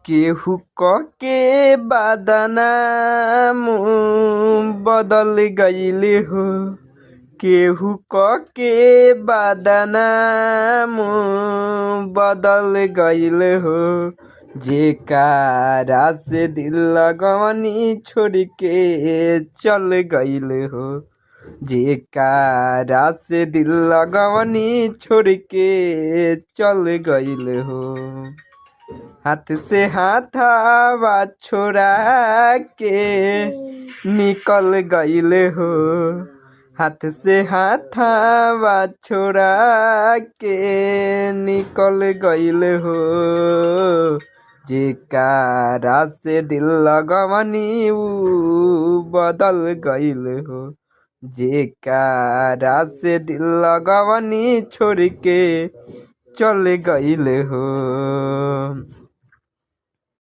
केहू क के बदनाम बदल गईल हो। केहू क के बदनाम बदल गईल हो। जेकरा से दिल लगवनी छोड़ के चल गईल हो। जेकरा से दिल लगवनी छोड़ के चल गईल हो। हाथ से हाथावा छोड़ा के निकल गईल हो। हाथ से हाथावा छोड़ा के निकल गईल हो। जेकरा से दिल लगवनी ऊ बदल गईल हो। जेकरा से दिल लगवनी छोड़ के चल गईल हो।